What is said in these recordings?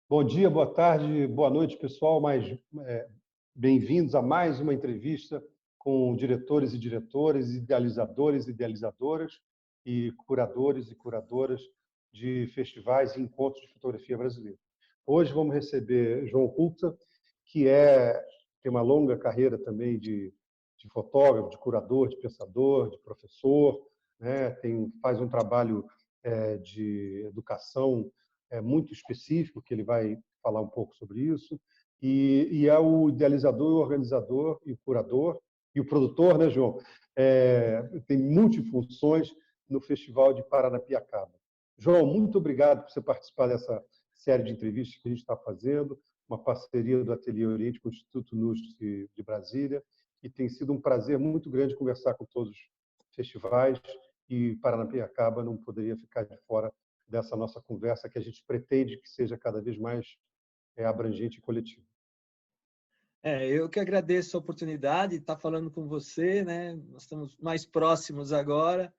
Bom dia, boa tarde, boa noite, pessoal. Bem-vindos a mais uma entrevista com diretores e diretoras, idealizadores e idealizadoras e curadores e curadoras de festivais e encontros de fotografia brasileira. Hoje vamos receber João Hulta, que tem uma longa carreira também de fotógrafo, de curador, de pensador, de professor, né? Faz um trabalho de educação muito específico, que ele vai falar um pouco sobre isso, e é o idealizador, o organizador, e o curador, e o produtor, né, João? Tem multifunções no Festival de Paranapiacaba. João, muito obrigado por você participar dessa série de entrevistas que a gente está fazendo, uma parceria do Ateliê Oriente com o Instituto NUST de Brasília, e tem sido um prazer muito grande conversar com todos os festivais, e Paranapiacaba não poderia ficar de fora dessa nossa conversa, que a gente pretende que seja cada vez mais abrangente e coletiva. Eu que agradeço a oportunidade de estar falando com você, né? Nós estamos mais próximos agora,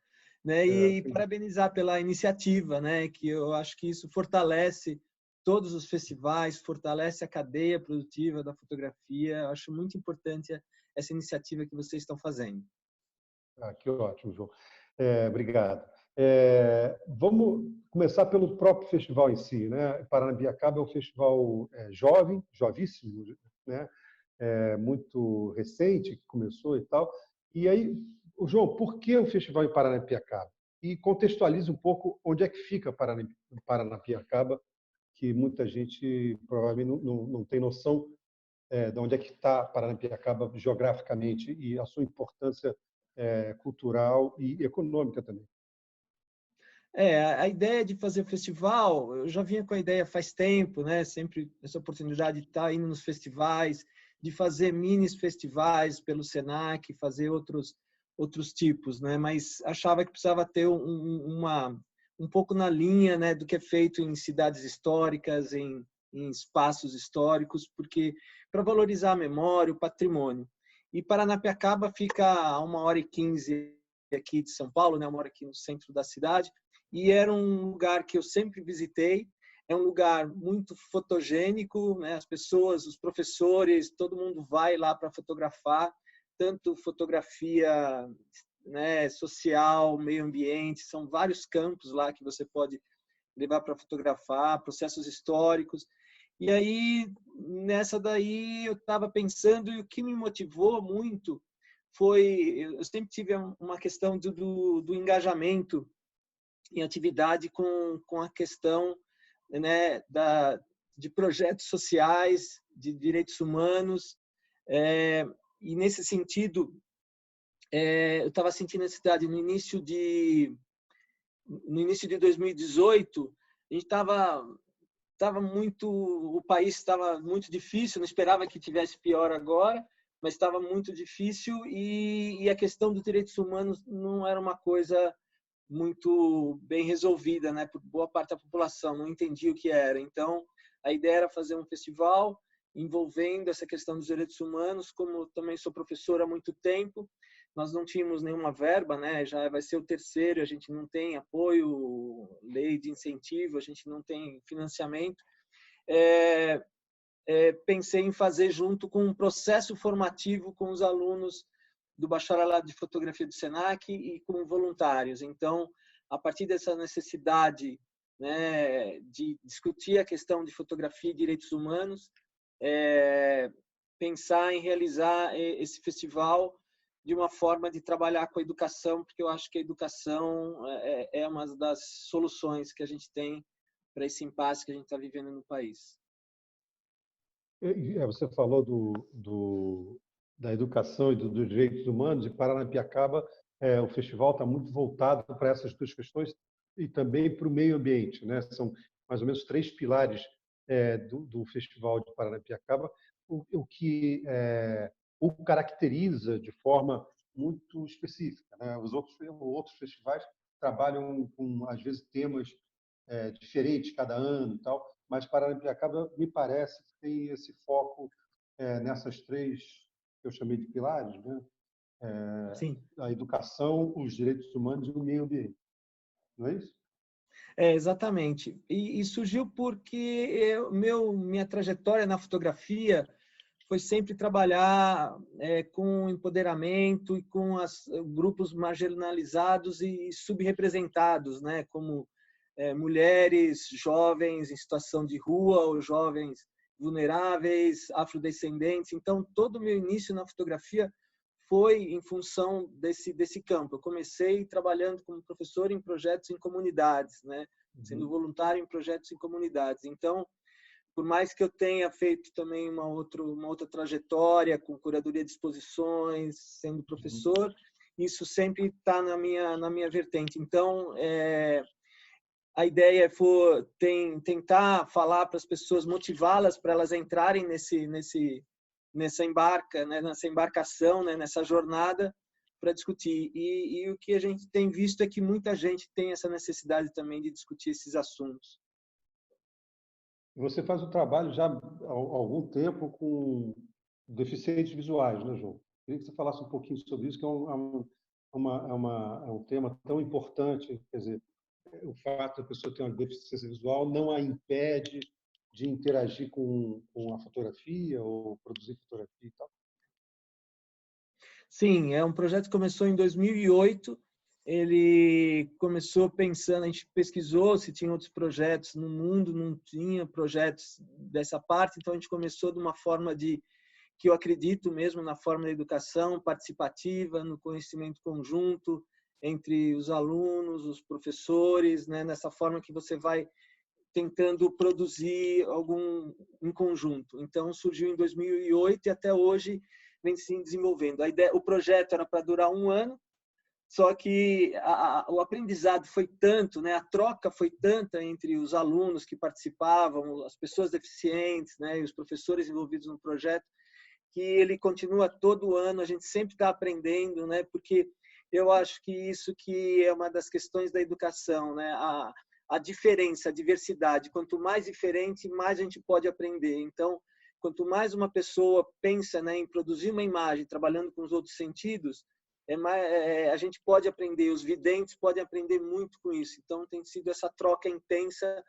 né? E parabenizar pela iniciativa, né? Que eu acho que isso fortalece todos os festivais, fortalece a cadeia produtiva da fotografia. Eu acho muito importante essa iniciativa que vocês estão fazendo. Que ótimo, João. Obrigado. Vamos começar pelo próprio festival em si, né? Paranapiacaba é um festival jovem, jovíssimo, né? Muito recente, que começou e tal. E aí, João, por que o festival em Paranapiacaba? E contextualize um pouco onde é que fica Paranapiacaba, que muita gente provavelmente não tem noção de onde é que está Paranapiacaba geograficamente e a sua importância cultural e econômica também. A ideia de fazer o festival, eu já vinha com a ideia faz tempo, né? Sempre essa oportunidade de estar indo nos festivais, de fazer mini festivais pelo Senac, fazer outros tipos, né? Mas achava que precisava ter um pouco na linha, né, do que é feito em cidades históricas, em espaços históricos, porque para valorizar a memória, o patrimônio. E Paranapiacaba fica a 1h15 aqui de São Paulo, né? 1 hora aqui no centro da cidade. E era um lugar que eu sempre visitei. É um lugar muito fotogênico, né? As pessoas, os professores, todo mundo vai lá para fotografar, tanto fotografia, né, social, meio ambiente, são vários campos lá que você pode levar para fotografar, processos históricos. E aí, nessa daí, eu estava pensando, e o que me motivou muito foi, eu sempre tive uma questão do engajamento em atividade com a questão, né, de projetos sociais, de direitos humanos. E, nesse sentido, eu estava sentindo a necessidade, no início de 2018, a gente o país estava muito difícil, não esperava que tivesse pior agora, mas estava muito difícil e a questão dos direitos humanos não era uma coisa muito bem resolvida, né, por boa parte da população, não entendia o que era. Então, a ideia era fazer um festival envolvendo essa questão dos direitos humanos. Como também sou professor há muito tempo, nós não tínhamos nenhuma verba, né, já vai ser o terceiro, a gente não tem apoio, lei de incentivo, a gente não tem financiamento. Pensei em fazer junto com um processo formativo com os alunos do bacharelado de fotografia do Senac e com voluntários. Então, a partir dessa necessidade, né, de discutir a questão de fotografia e direitos humanos, pensar em realizar esse festival de uma forma de trabalhar com a educação, porque eu acho que a educação é uma das soluções que a gente tem para esse impasse que a gente está vivendo no país. Você falou da educação e dos direitos humanos, e Paranapiacaba, o festival está muito voltado para essas duas questões e também para o meio ambiente, né? São mais ou menos 3 pilares do Festival de Paranapiacaba, o que o caracteriza de forma muito específica, né? Os outros festivais trabalham com, às vezes, temas diferentes cada ano e tal, mas Paranapiacaba me parece que tem esse foco nessas 3 que eu chamei de pilares, né? Sim. A educação, os direitos humanos e o meio ambiente. Não é isso? Exatamente. E surgiu porque minha trajetória na fotografia foi sempre trabalhar com empoderamento e com grupos marginalizados e subrepresentados, né? Como mulheres, jovens em situação de rua ou jovens vulneráveis, afrodescendentes. Então, todo o meu início na fotografia foi em função desse campo. Eu comecei trabalhando como professor em projetos em comunidades, né? Sendo voluntário em projetos em comunidades. Então, por mais que eu tenha feito também uma outra trajetória com curadoria de exposições, sendo professor, isso sempre está na minha vertente. Então, a ideia foi tentar falar para as pessoas, motivá-las para elas entrarem nessa embarcação, né, nessa jornada para discutir. E o que a gente tem visto é que muita gente tem essa necessidade também de discutir esses assuntos. Você faz um trabalho já há algum tempo com deficientes visuais, né, João? Queria que você falasse um pouquinho sobre isso, que é um tema tão importante. Quer dizer, o fato da pessoa ter uma deficiência visual não a impede de interagir com a fotografia ou produzir fotografia e tal. Sim, é um projeto que começou em 2008. Ele começou pensando, a gente pesquisou se tinha outros projetos no mundo, não tinha projetos dessa parte, então a gente começou de uma forma que eu acredito mesmo na forma da educação participativa, no conhecimento conjunto entre os alunos, os professores, né? Nessa forma que você vai tentando produzir algum em conjunto. Então surgiu em 2008 e até hoje vem se desenvolvendo. O projeto era para durar 1 ano, só que o aprendizado foi tanto, né? A troca foi tanta entre os alunos que participavam, as pessoas deficientes, né? E os professores envolvidos no projeto, que ele continua todo ano, a gente sempre está aprendendo, né? Porque eu acho que isso que é uma das questões da educação, né? A diferença, a diversidade. Quanto mais diferente, mais a gente pode aprender. Então, quanto mais uma pessoa pensa, né, em produzir uma imagem, trabalhando com os outros sentidos, a gente pode aprender, os videntes podem aprender muito com isso. Então, tem sido essa troca intensa,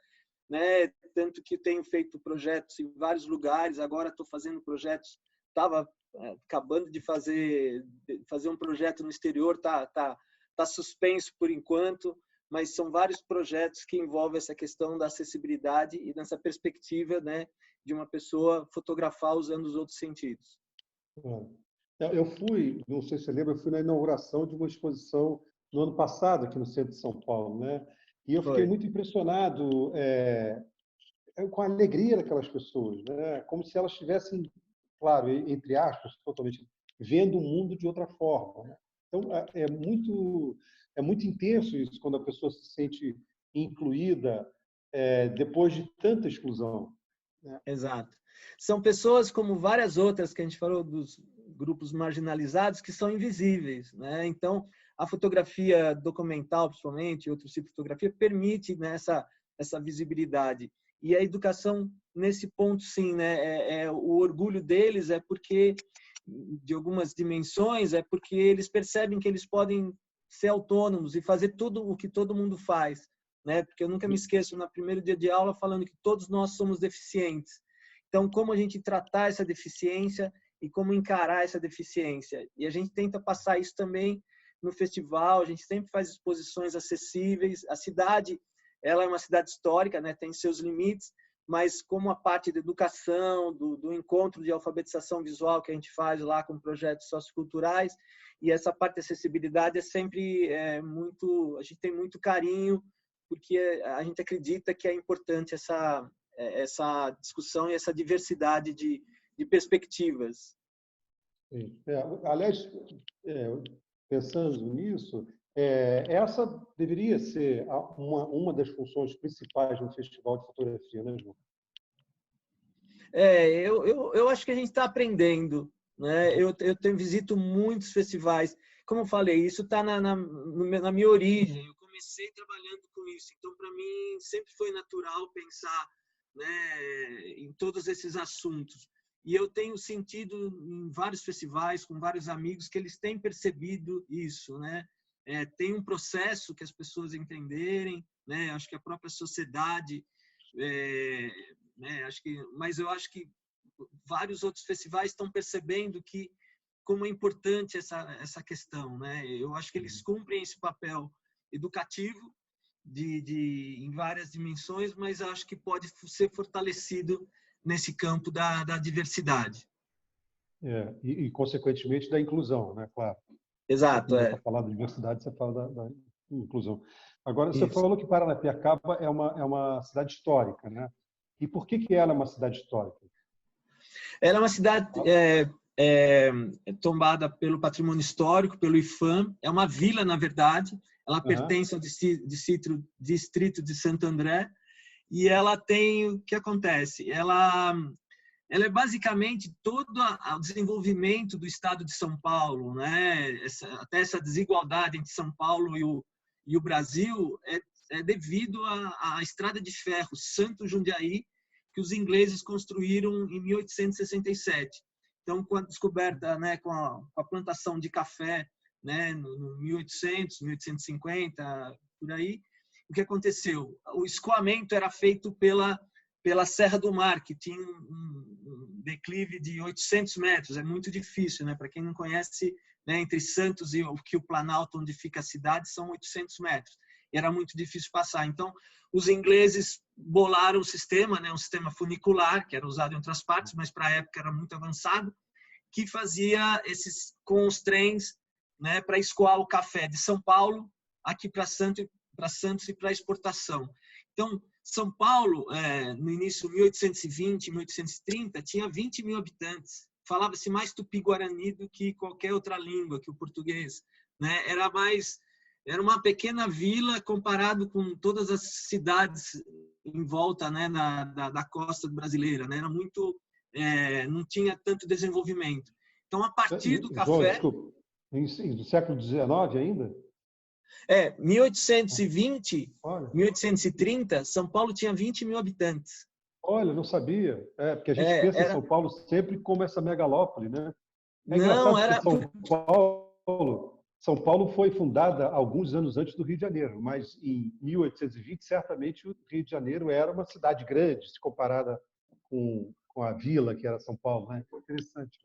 né? Tanto que tenho feito projetos em vários lugares, agora estou fazendo projetos, estava acabando de fazer um projeto no exterior, tá suspenso por enquanto, mas são vários projetos que envolvem essa questão da acessibilidade e nessa perspectiva, né, de uma pessoa fotografar usando os outros sentidos. Eu fui, não sei se você lembra, eu fui na inauguração de uma exposição no ano passado aqui no centro de São Paulo, né? E eu fiquei muito impressionado com a alegria daquelas pessoas, né? Como se elas estivessem, claro, entre aspas, totalmente vendo o mundo de outra forma, né? Então é muito intenso isso quando a pessoa se sente incluída depois de tanta exclusão, né? Exato. São pessoas como várias outras que a gente falou dos grupos marginalizados que são invisíveis, né? Então, a fotografia documental, principalmente, outro tipo de fotografia, permite, né, essa visibilidade. E a educação, nesse ponto, sim, né? O orgulho deles é porque, de algumas dimensões, é porque eles percebem que eles podem ser autônomos e fazer tudo o que todo mundo faz, né? Porque eu nunca me esqueço, no primeiro dia de aula, falando que todos nós somos deficientes. Então, como a gente tratar essa deficiência e como encarar essa deficiência? E a gente tenta passar isso também no festival, a gente sempre faz exposições acessíveis. A cidade, ela é uma cidade histórica, né? Tem seus limites, mas como a parte da educação, do encontro de alfabetização visual que a gente faz lá com projetos socioculturais, e essa parte de acessibilidade é sempre muito, a gente tem muito carinho, porque a gente acredita que é importante essa discussão e essa diversidade de perspectivas. Sim. Aliás, pensando nisso, essa deveria ser uma das funções principais do Festival de Fotografia, né, João? Eu acho que a gente está aprendendo, né? Eu visito muitos festivais. Como eu falei, isso está na minha origem. Eu comecei trabalhando com isso, então para mim sempre foi natural pensar, né, em todos esses assuntos. E eu tenho sentido em vários festivais, com vários amigos, que eles têm percebido isso, né? tem um processo que as pessoas entenderem, né? Acho que a própria sociedade, né? Mas eu acho que vários outros festivais estão percebendo que como é importante essa questão, né? Eu acho que eles cumprem esse papel educativo em várias dimensões, mas acho que pode ser fortalecido nesse campo da diversidade. Consequentemente, da inclusão, né? Claro. Exato. Para falar da diversidade, você fala da inclusão. Agora, você Isso. falou que Paranapiacaba é uma cidade histórica, né? E por que ela é uma cidade histórica? Ela é uma cidade tombada pelo patrimônio histórico, pelo IPHAN. É uma vila, na verdade. Ela pertence ao distrito de Santo André. E ela tem o que acontece? Ela é basicamente todo o desenvolvimento do estado de São Paulo, né? Até essa desigualdade entre São Paulo e o Brasil é devido à estrada de ferro Santos Jundiaí, que os ingleses construíram em 1867. Então, com a descoberta, né, com a plantação de café, né, no 1800, 1850, por aí, o que aconteceu? O escoamento era feito pela Serra do Mar, que tinha um declive de 800 metros. É muito difícil, né? Para quem não conhece, né, entre Santos e o Planalto, onde fica a cidade, são 800 metros. E era muito difícil passar. Então, os ingleses bolaram o sistema, né, um sistema funicular, que era usado em outras partes, mas para a época era muito avançado, que fazia com os trens, né, para escoar o café de São Paulo aqui para Santos e para exportação. Então, São Paulo, no início de 1820, 1830, tinha 20 mil habitantes. Falava-se mais tupi-guarani do que qualquer outra língua, que o português, né? Era uma pequena vila comparado com todas as cidades em volta, né, da costa brasileira, né? Era muito, não tinha tanto desenvolvimento. Então, a partir do café... Desculpa, do século XIX ainda? 1820, 1830, São Paulo tinha 20 mil habitantes. Olha, não sabia. Porque a gente pensa em São Paulo sempre como essa megalópole, né? Não, era... São Paulo foi fundada alguns anos antes do Rio de Janeiro, mas em 1820, certamente, o Rio de Janeiro era uma cidade grande, se comparada com a vila que era São Paulo, né? Interessante.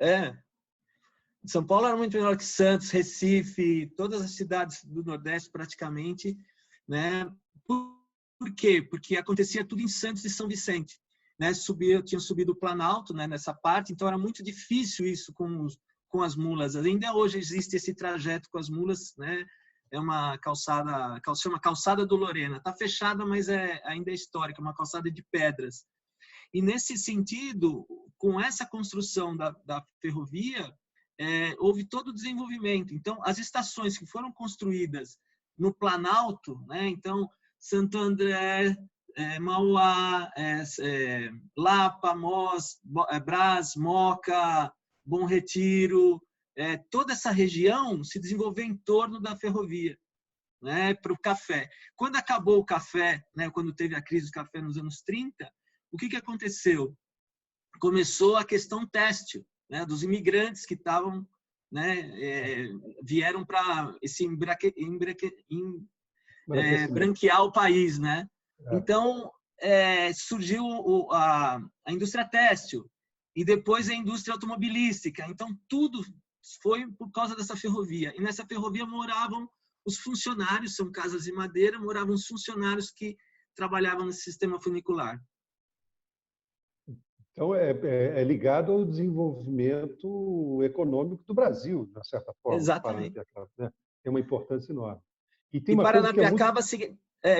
São Paulo era muito menor que Santos, Recife, todas as cidades do Nordeste praticamente, né? Por quê? Porque acontecia tudo em Santos e São Vicente, né? Tinha subido o Planalto, né, nessa parte, então era muito difícil isso com as mulas. Ainda hoje existe esse trajeto com as mulas, né? É uma calçada, chama Calçada do Lorena. Está fechada, mas ainda é histórica, uma calçada de pedras. E nesse sentido, com essa construção da ferrovia, houve todo o desenvolvimento. Então, as estações que foram construídas no Planalto, né? Então, Santo André, Mauá, Lapa, Brás, Moca, Bom Retiro, toda essa região se desenvolveu em torno da ferrovia, né? Para o café. Quando acabou o café, né? Quando teve a crise do café nos anos 30, o que aconteceu? Começou a questão têxtil, né, dos imigrantes que estavam, né, vieram para esse branquear o país, né? Então surgiu a indústria têxtil e depois a indústria automobilística. Então tudo foi por causa dessa ferrovia. E nessa ferrovia moravam os funcionários, são casas de madeira, moravam os funcionários que trabalhavam nesse sistema funicular. Então, é ligado ao desenvolvimento econômico do Brasil, de certa forma. Exatamente. Né? Tem uma importância enorme. E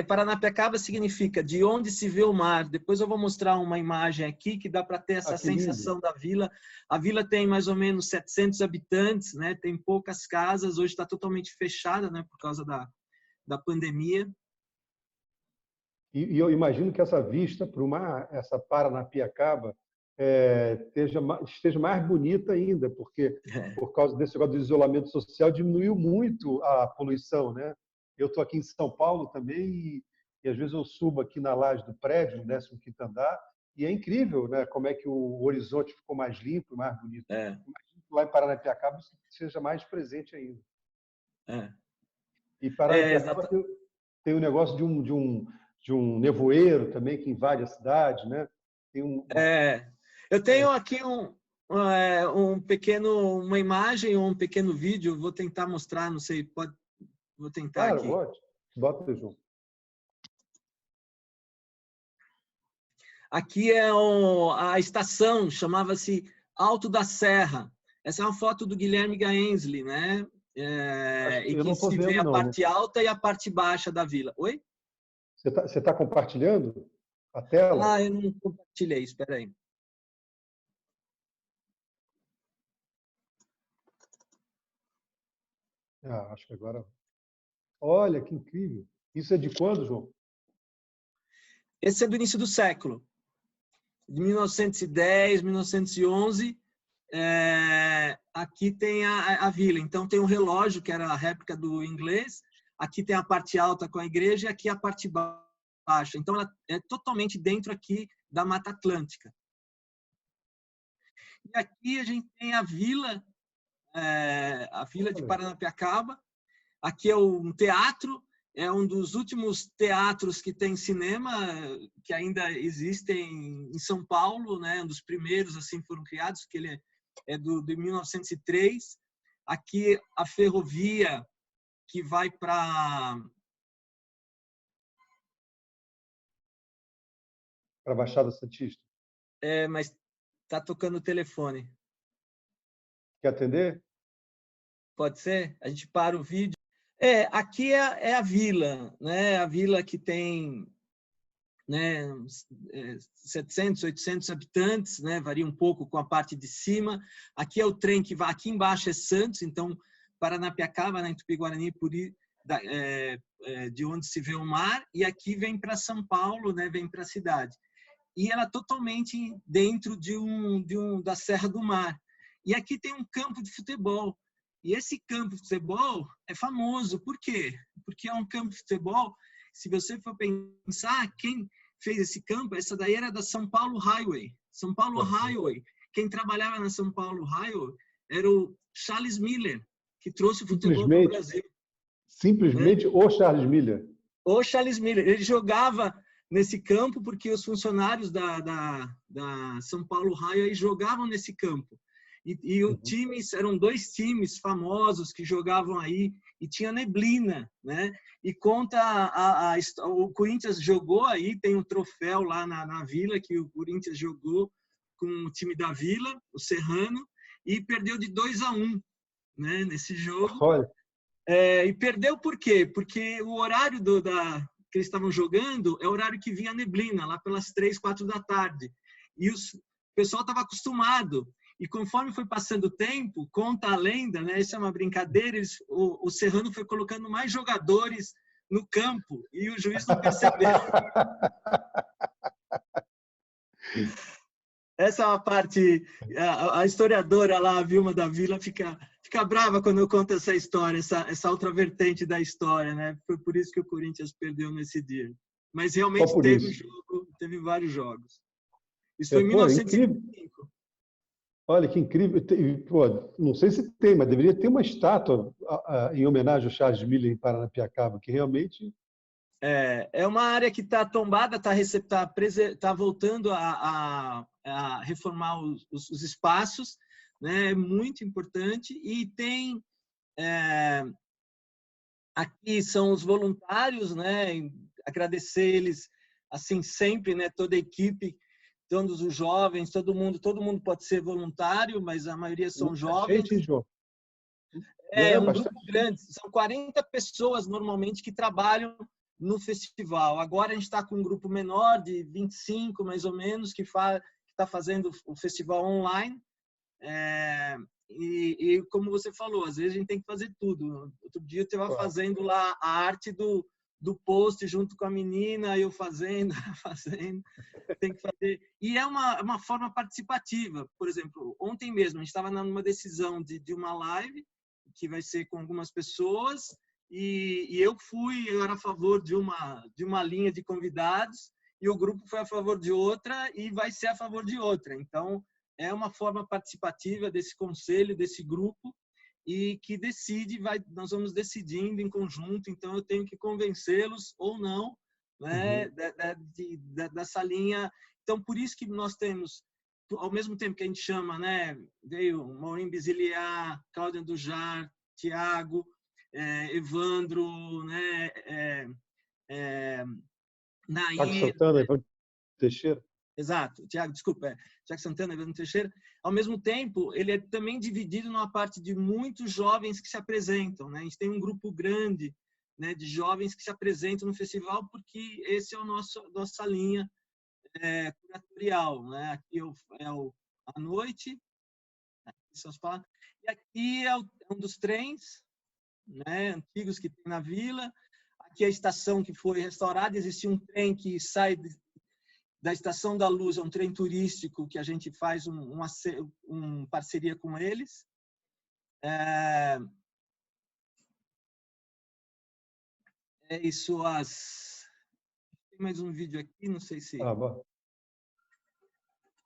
Paranapiacaba significa de onde se vê o mar. Depois eu vou mostrar uma imagem aqui que dá para ter essa sensação da vila. A vila tem mais ou menos 700 habitantes, né? Tem poucas casas. Hoje está totalmente fechada, né? Por causa da pandemia. E eu imagino que essa vista para o mar, essa Paranapiacaba, esteja mais bonita ainda, porque por causa desse negócio do isolamento social diminuiu muito a poluição, né? Eu estou aqui em São Paulo também e às vezes eu subo aqui na laje do prédio, no 15º andar, e é incrível, né? Como é que o horizonte ficou mais limpo, mais bonito. Imagino que lá em Paranapiacaba isso seja mais presente ainda. E Paranapiacaba tem um negócio de um nevoeiro também que invade a cidade, né? Tem eu tenho aqui uma imagem ou um pequeno vídeo, vou tentar mostrar, não sei, vou tentar Claro, aqui. ótimo. Bota, João. Aqui é a estação, chamava-se Alto da Serra. Essa é uma foto do Guilherme Gaensli, né? E Eu não que estou se vê vendo, a não. parte alta e a parte baixa da vila. Oi? Você tá compartilhando a tela? Eu não compartilhei, espera aí. Acho que agora... Olha, que incrível. Isso é de quando, João? Esse é do início do século. De 1910, 1911. Aqui tem a vila. Então, tem um relógio, que era a réplica do inglês. Aqui tem a parte alta com a igreja e aqui a parte baixa. Então, ela é totalmente dentro aqui da Mata Atlântica. E aqui a gente tem a vila de Paranapiacaba. Aqui é um teatro, é um dos últimos teatros que tem cinema, que ainda existem em São Paulo, né? Um dos primeiros assim foram criados, que ele é de 1903. Aqui a ferrovia que vai para a Baixada Santista. Mas está tocando o telefone. Quer atender? Pode ser? A gente para o vídeo. Aqui é a vila, né? A vila que tem, né, 700, 800 habitantes, né? Varia um pouco com a parte de cima. Aqui é o trem que vai, aqui embaixo é Santos, então Paranapiacaba, né, em Tupi-Guarani, de onde se vê o mar, e aqui vem para São Paulo, né? Vem para a cidade. E ela totalmente dentro da Serra do Mar. E aqui tem um campo de futebol. E esse campo de futebol é famoso. Por quê? Porque é um campo de futebol, se você for pensar, quem fez esse campo, essa daí era da São Paulo Highway. São Paulo Highway. Quem trabalhava na São Paulo Highway era o Charles Miller, que trouxe o futebol para o Brasil. Simplesmente o Charles Miller. O Charles Miller. Ele jogava nesse campo porque os funcionários da São Paulo Highway jogavam nesse campo. E os times, eram 2 times famosos que jogavam aí, e tinha neblina, né? E conta o Corinthians jogou aí, tem um troféu lá na vila, que o Corinthians jogou com o time da vila, o Serrano, e perdeu de 2-1, né, nesse jogo. Olha. E perdeu por quê? Porque o horário que eles estavam jogando é o horário que vinha a neblina, lá pelas 3, 4 da tarde. E o pessoal estava acostumado. E conforme foi passando o tempo, conta a lenda, né? Isso é uma brincadeira, o Serrano foi colocando mais jogadores no campo e o juiz não percebeu. Essa é uma parte... A historiadora lá, a Vilma da Vila, fica brava quando eu conto essa história, essa outra vertente da história, né? Foi por isso que o Corinthians perdeu nesse dia. Mas realmente teve vários jogos. Isso foi em 1905. Olha, que incrível. Pô, não sei se tem, mas deveria ter uma estátua em homenagem ao Charles Miller em Paranapiacaba, que realmente... É uma área que está tombada, tá voltando a reformar os espaços, né? É muito importante. E tem... aqui são os voluntários, né? Agradecer eles, assim, sempre, né? Toda a equipe, todos os jovens, todo mundo pode ser voluntário, mas a maioria são jovens. É um grupo grande, são 40 pessoas normalmente que trabalham no festival. Agora a gente está com um grupo menor, de 25 mais ou menos, que está fazendo o festival online. E como você falou, às vezes a gente tem que fazer tudo. Outro dia eu estava fazendo lá a arte do post junto com a menina, eu fazendo. Tem que fazer. E é uma forma participativa. Por exemplo, ontem mesmo a gente estava numa decisão de uma live que vai ser com algumas pessoas, e eu era a favor de uma linha de convidados, e o grupo foi a favor de outra e vai ser a favor de outra. Então, é uma forma participativa desse conselho, desse grupo, e que decide, nós vamos decidindo em conjunto, então eu tenho que convencê-los ou não, né, dessa linha. Então, por isso que nós temos, ao mesmo tempo que a gente chama, né, veio Maurinho Bisiliá, Cláudia Andujar, Tiago, Evandro, né, Tiago Nair, Santana, Evandro Teixeira. exato, Tiago Santana, Evandro Teixeira. Ao mesmo tempo, ele é também dividido numa parte de muitos jovens que se apresentam, né? A gente tem um grupo grande, né, de jovens que se apresentam no festival, porque esse é o nossa linha curatorial, né? Aqui à noite, aqui são as palavras, e aqui é um dos trens, né, antigos que tem na vila. Aqui é a estação que foi restaurada, existia um trem que sai da Estação da Luz, é um trem turístico que a gente faz uma parceria com eles. É isso. Tem mais um vídeo aqui, não sei se... bom.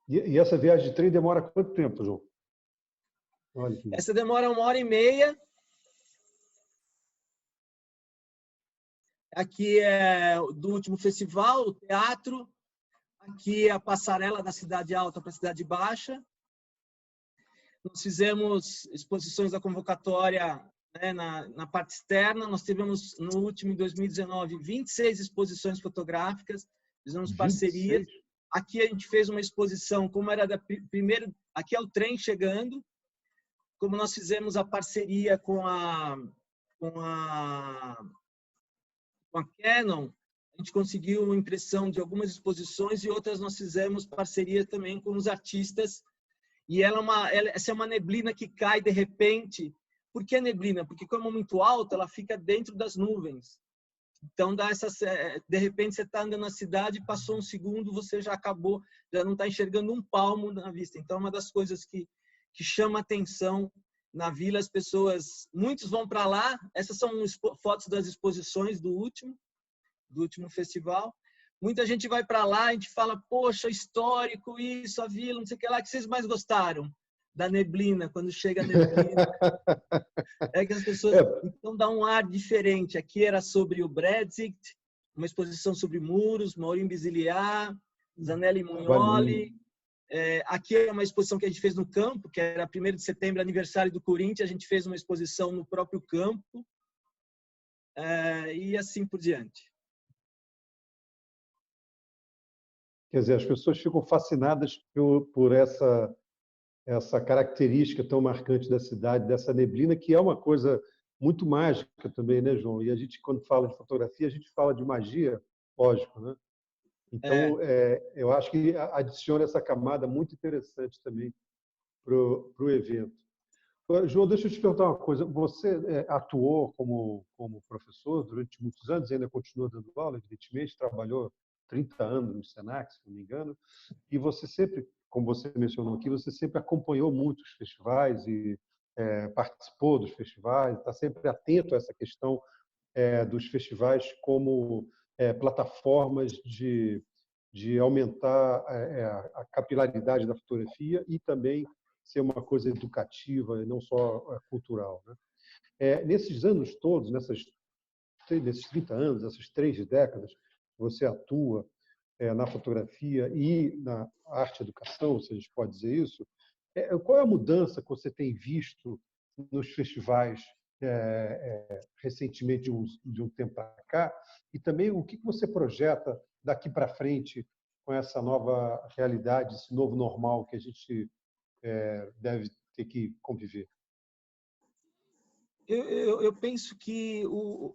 E essa viagem de trem demora quanto tempo, João? Olha aqui. Essa demora 1h30. Aqui é do último festival, o teatro. Aqui é a passarela da Cidade Alta para a Cidade Baixa. Nós fizemos exposições da convocatória, né, na parte externa. Nós tivemos, no último, em 2019, 26 exposições fotográficas. Fizemos parcerias. 26? Aqui a gente fez uma exposição, como era da primeiro... Aqui é o trem chegando. Como nós fizemos a parceria com a Canon, a gente conseguiu uma impressão de algumas exposições e outras nós fizemos parceria também com os artistas. E essa é uma neblina que cai de repente. Por que neblina? Porque como é muito alta, ela fica dentro das nuvens. Então, de repente, você está andando na cidade, passou um segundo, você já acabou, já não está enxergando um palmo na vista. Então, é uma das coisas que chama atenção na vila. As pessoas, muitos vão para lá. Essas são fotos das exposições do último festival. Muita gente vai para lá, a gente fala, poxa, histórico, isso, a vila, não sei o que lá, que vocês mais gostaram? Da neblina, quando chega a neblina. É que as pessoas... Então dá um ar diferente. Aqui era sobre o Brexit, uma exposição sobre muros, Maurinho Bisiliá, Zanelli Mugnoli. Aqui é uma exposição que a gente fez no campo, que era 1º de setembro, aniversário do Corinthians, a gente fez uma exposição no próprio campo, e assim por diante. Quer dizer, as pessoas ficam fascinadas por essa característica tão marcante da cidade, dessa neblina, que é uma coisa muito mágica também, né, João? E a gente, quando fala de fotografia, a gente fala de magia, lógico, né? Então, eu acho que adiciona essa camada muito interessante também para o evento. João, deixa eu te perguntar uma coisa. Você atuou como professor durante muitos anos, ainda continua dando aula, evidentemente, trabalhou 30 anos no Senac, se não me engano, e você sempre, como você mencionou aqui, você sempre acompanhou muitos festivais e participou dos festivais, está sempre atento a essa questão dos festivais como plataformas de aumentar a capilaridade da fotografia e também ser uma coisa educativa e não só cultural, né? Nesses anos todos, nesses 30 anos, essas 3 décadas, você atua na fotografia e na arte-educação, se a gente pode dizer isso, qual é a mudança que você tem visto nos festivais recentemente, de um tempo para cá, e também o que você projeta daqui para frente com essa nova realidade, esse novo normal que a gente deve ter que conviver? Eu penso que o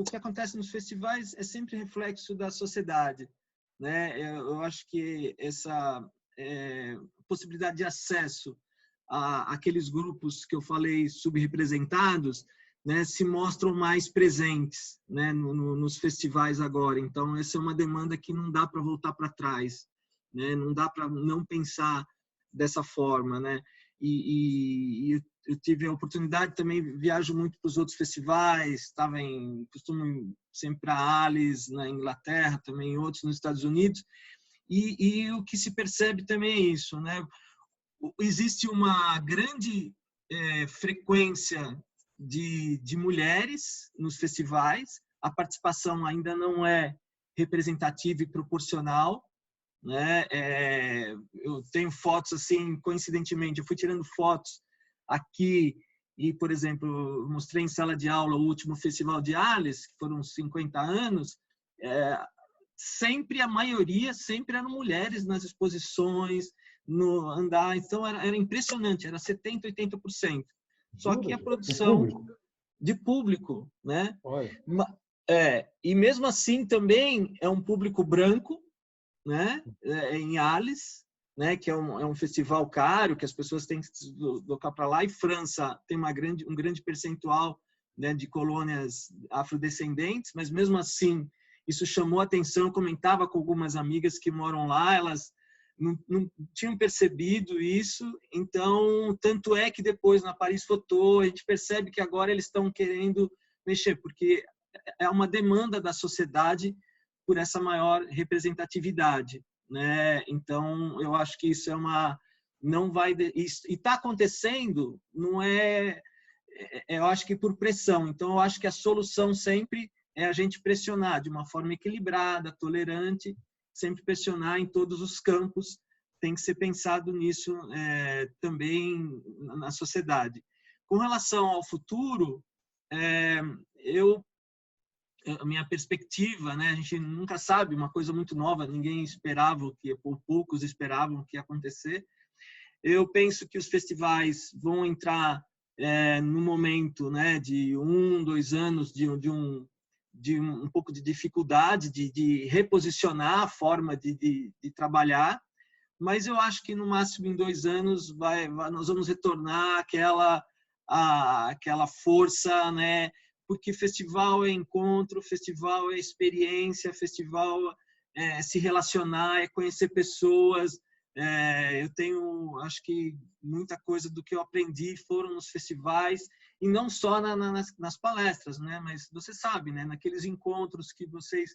que acontece nos festivais é sempre reflexo da sociedade, né? Eu acho que essa possibilidade de acesso àqueles grupos que eu falei subrepresentados, né, se mostram mais presentes, né, nos festivais agora. Então, essa é uma demanda que não dá para voltar para trás, né? Não dá para não pensar dessa forma, né? E eu tive a oportunidade, também viajo muito para os outros festivais, costumo sempre para Alice, na Inglaterra, também outros nos Estados Unidos, e o que se percebe também é isso, né? Existe uma grande frequência de mulheres nos festivais. A participação ainda não é representativa e proporcional, né? Eu tenho fotos assim, coincidentemente, eu fui tirando fotos aqui e, por exemplo, mostrei em sala de aula o último festival de Arles, que foram 50 anos, sempre a maioria sempre eram mulheres nas exposições, no andar, então era impressionante, era 70%, 80%. Só que a produção de público, né? E mesmo assim também é um público branco, né? Em Arles, né? Que é um festival caro, que as pessoas têm que se deslocar para lá. E França tem um grande percentual, né, de colônias afrodescendentes, mas mesmo assim isso chamou a atenção. Eu comentava com algumas amigas que moram lá, elas não tinham percebido isso. Então, tanto é que depois na Paris Photo a gente percebe que agora eles estão querendo mexer, porque é uma demanda da sociedade por essa maior representatividade, né? Então, eu acho que isso não vai e está acontecendo, não eu acho que por pressão. Então, eu acho que a solução sempre é a gente pressionar de uma forma equilibrada, tolerante, sempre pressionar em todos os campos. Tem que ser pensado nisso também na sociedade. Com relação ao futuro, a minha perspectiva, né? A gente nunca sabe, uma coisa muito nova, ninguém esperava, poucos esperavam que ia acontecer. Eu penso que os festivais vão entrar no momento, né, de 2 anos de um pouco de dificuldade de reposicionar a forma de trabalhar, mas eu acho que no máximo em 2 anos nós vamos retornar àquela força, né? Porque festival é encontro, festival é experiência, festival é se relacionar, é conhecer pessoas. Eu tenho, acho que muita coisa do que eu aprendi foram nos festivais, e não só nas palestras, né? Mas você sabe, né? Naqueles encontros que vocês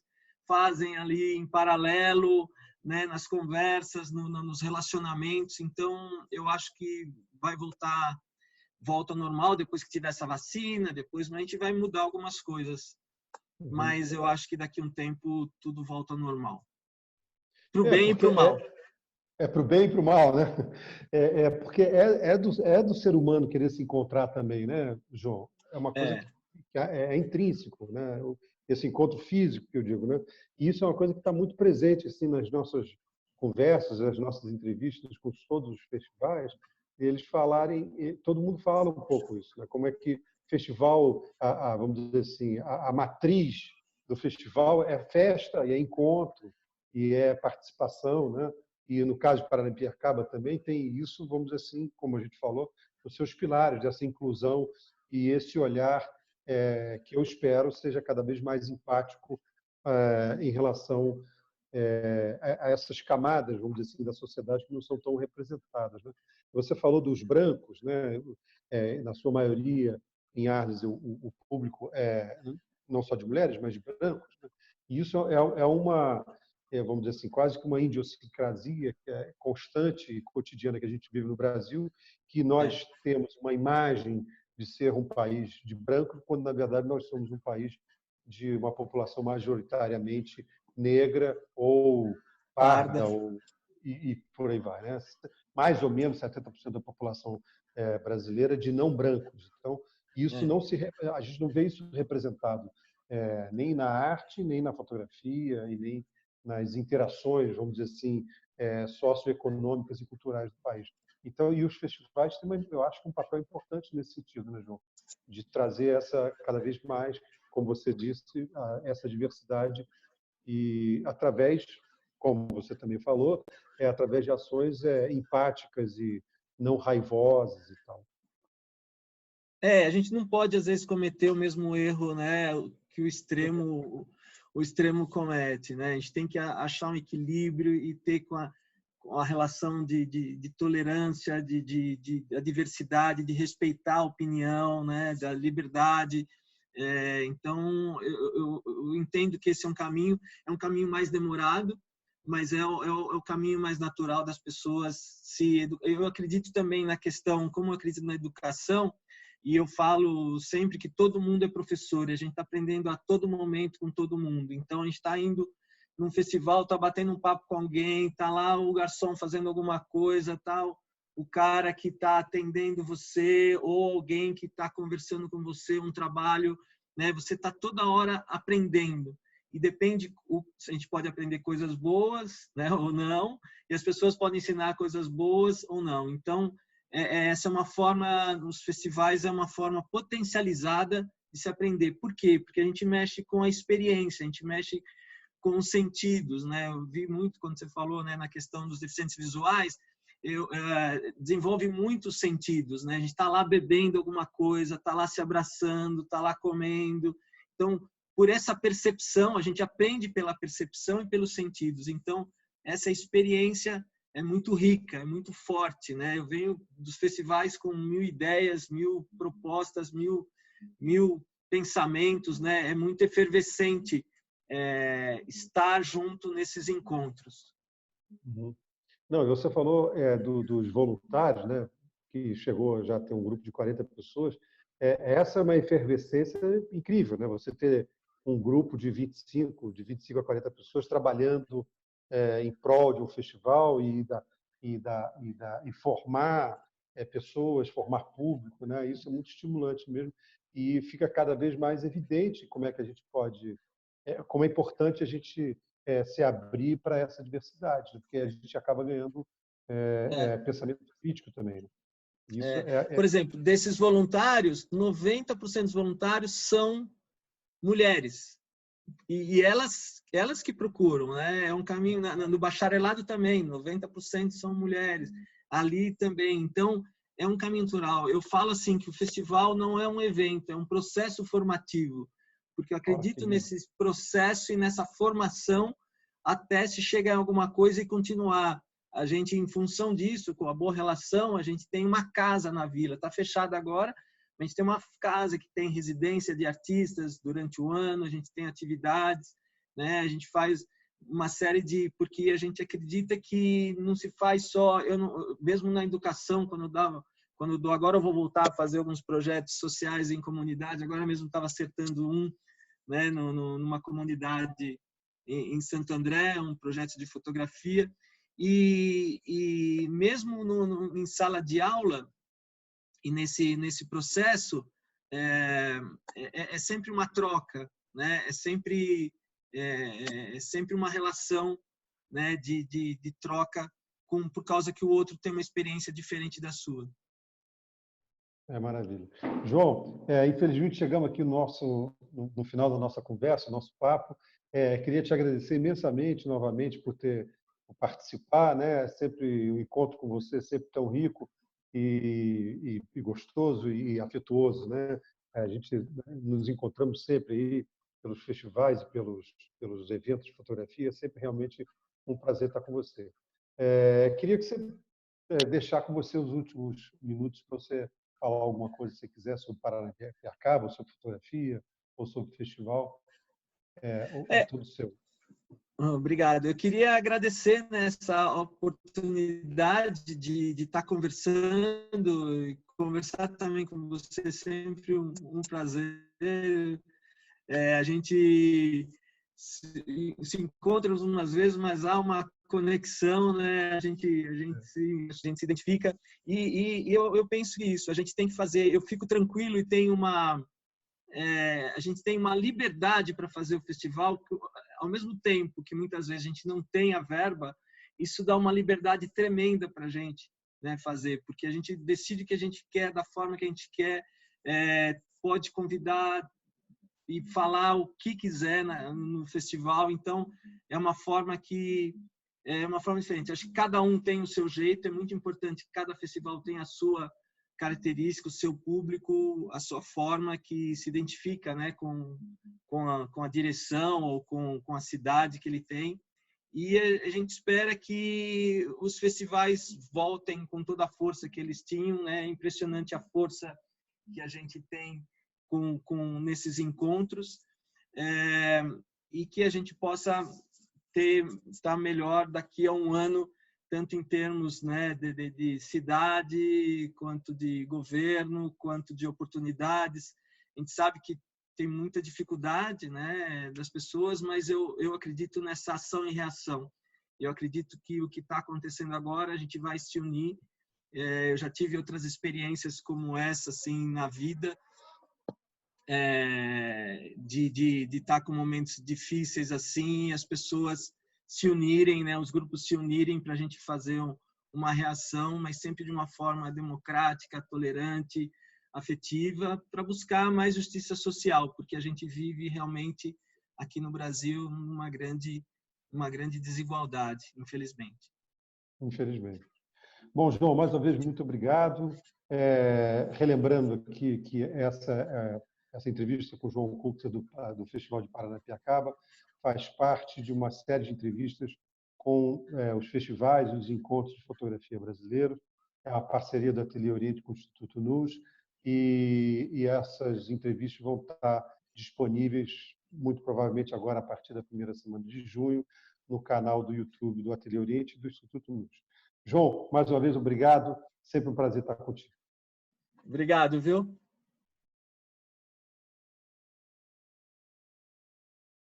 fazem ali em paralelo, né? Nas conversas, nos relacionamentos. Então, eu acho que volta ao normal depois que tiver essa vacina, depois a gente vai mudar algumas coisas. Mas eu acho que daqui a um tempo tudo volta ao normal. Para o bem e para o mal. Para o bem e para o mal, né? Porque do ser humano querer se encontrar também, né, João? É uma coisa que é intrínseco, né? Esse encontro físico, que eu digo, né? E isso é uma coisa que está muito presente assim, nas nossas conversas, nas nossas entrevistas com todos os festivais, eles falarem, todo mundo fala um pouco isso, né? Como é que festival, vamos dizer assim, a matriz do festival é festa, e é encontro, e é participação, né? E no caso de Paranapiacaba também tem isso, vamos dizer assim, como a gente falou, os seus pilares dessa inclusão e esse olhar que eu espero seja cada vez mais empático em relação a essas camadas, vamos dizer assim, da sociedade que não são tão representadas, né? Você falou dos brancos, né? Na sua maioria, em Arles, o público não só de mulheres, mas de brancos, né? E isso é uma, vamos dizer assim, quase que uma idiosincrasia que é constante e cotidiana que a gente vive no Brasil, que nós temos uma imagem de ser um país de branco, quando, na verdade, nós somos um país de uma população majoritariamente negra ou parda, e por aí vai, né? Mais ou menos 70% da população brasileira de não brancos. Então, isso a gente não vê isso representado nem na arte, nem na fotografia, e nem nas interações, vamos dizer assim, socioeconômicas e culturais do país. Então, e os festivais têm, eu acho, um papel importante nesse sentido, né, João? De trazer cada vez mais, como você disse, essa diversidade, e através, como você também falou, através de ações empáticas e não raivosas e tal. A gente não pode às vezes cometer o mesmo erro, né, que o extremo comete, né? A gente tem que achar um equilíbrio e ter com a relação de tolerância, a diversidade, de respeitar a opinião, né, da liberdade. Então, eu entendo que esse é um caminho mais demorado, mas é o caminho mais natural das pessoas se educar. Eu acredito também na questão, como eu acredito na educação, e eu falo sempre que todo mundo é professor, e a gente está aprendendo a todo momento com todo mundo. Então, a gente está indo num festival, está batendo um papo com alguém, está lá o garçom fazendo alguma coisa, tal, o cara que está atendendo você, ou alguém que está conversando com você, um trabalho, né? Você está toda hora aprendendo. E depende, a gente pode aprender coisas boas, né, ou não, e as pessoas podem ensinar coisas boas ou não. Então, essa é uma forma, nos festivais, é uma forma potencializada de se aprender. Por quê? Porque a gente mexe com a experiência, a gente mexe com os sentidos, né? Eu vi muito quando você falou, né, na questão dos deficientes visuais, desenvolve muitos sentidos, né? A gente está lá bebendo alguma coisa, está lá se abraçando, está lá comendo. Então, por essa percepção, a gente aprende pela percepção e pelos sentidos. Então, essa experiência é muito rica, é muito forte, né? Eu venho dos festivais com 1000 ideias, 1000 propostas, mil pensamentos, né? É muito efervescente estar junto nesses encontros. Uhum. Não, e você falou dos voluntários, né? Que chegou já a ter um grupo de 40 pessoas. Essa é uma efervescência incrível, né? Você ter um grupo de 25 a 40 pessoas trabalhando em prol de um festival e formar pessoas, formar público, né? Isso é muito estimulante mesmo e fica cada vez mais evidente como é que a gente pode, como é importante a gente se abrir para essa diversidade, né? Porque a gente acaba ganhando pensamento crítico também, né? Isso Por exemplo, desses voluntários, 90% dos voluntários são mulheres. E elas que procuram, né? É um caminho no bacharelado também, 90% são mulheres. Ali também. Então, é um caminho natural. Eu falo assim que o festival não é um evento, é um processo formativo, porque eu acredito nesse processo e nessa formação até se chegar a alguma coisa e continuar. A gente, em função disso, com a boa relação, a gente tem uma casa na vila. Está fechada agora, a gente tem uma casa que tem residência de artistas durante o ano, a gente tem atividades, né? A gente faz uma série de... Porque a gente acredita que não se faz só... Mesmo na educação, quando eu dou... Agora eu vou voltar a fazer alguns projetos sociais em comunidade, agora mesmo estava acertando um, né, numa comunidade em Santo André, um projeto de fotografia, e mesmo em sala de aula, e nesse processo, é sempre uma troca, né? É sempre uma relação, né, de troca por causa que o outro tem uma experiência diferente da sua. Maravilha. João, infelizmente chegamos aqui no final da nossa conversa, nosso papo. Queria te agradecer imensamente novamente por participar, né? Sempre o encontro com você sempre tão rico e gostoso e afetuoso, né? A gente nos encontramos sempre aí pelos festivais e pelos eventos de fotografia, sempre realmente um prazer estar com você. Queria que você deixar com você os últimos minutos para você falar alguma coisa se você quiser sobre Paranapiacaba, ou sobre fotografia, ou sobre festival. É tudo seu. Obrigado. Eu queria agradecer nessa oportunidade de estar conversando e conversar também com você é sempre um prazer. A gente se encontra algumas vezes, mas há uma conexão, né? A gente se identifica e eu penso isso. A gente tem que fazer. Eu fico tranquilo e tenho a gente tem uma liberdade para fazer o festival, ao mesmo tempo que muitas vezes a gente não tem a verba, isso dá uma liberdade tremenda para a gente, né, fazer, porque a gente decide o que a gente quer, da forma que a gente quer, pode convidar e falar o que quiser no festival, então é uma forma diferente. Acho que cada um tem o seu jeito, é muito importante que cada festival tenha a sua característica, o seu público, a sua forma que se identifica, né, com a direção ou com a cidade que ele tem. E a gente espera que os festivais voltem com toda a força que eles tinham, né? É impressionante a força que a gente tem nesses encontros, e que a gente possa estar melhor daqui a um ano, tanto em termos, né, de cidade, quanto de governo, quanto de oportunidades. A gente sabe que tem muita dificuldade, né, das pessoas, mas eu acredito nessa ação e reação. Eu acredito que o que está acontecendo agora, a gente vai se unir. Eu já tive outras experiências como essa, assim, na vida, de estar com momentos difíceis assim, as pessoas se unirem, né, os grupos se unirem para a gente fazer uma reação, mas sempre de uma forma democrática, tolerante, afetiva, para buscar mais justiça social, porque a gente vive realmente aqui no Brasil uma grande desigualdade, infelizmente. Infelizmente. Bom, João, mais uma vez, muito obrigado. Relembrando aqui que essa entrevista com o João Cuxa do Festival de Paranapiacaba faz parte de uma série de entrevistas com os festivais e os encontros de fotografia brasileiros, é a parceria da Ateliê Oriente com o Instituto NUS, e essas entrevistas vão estar disponíveis, muito provavelmente agora a partir da primeira semana de junho, no canal do YouTube do Ateliê Oriente e do Instituto NUS. João, mais uma vez, obrigado. Sempre um prazer estar contigo. Obrigado, viu?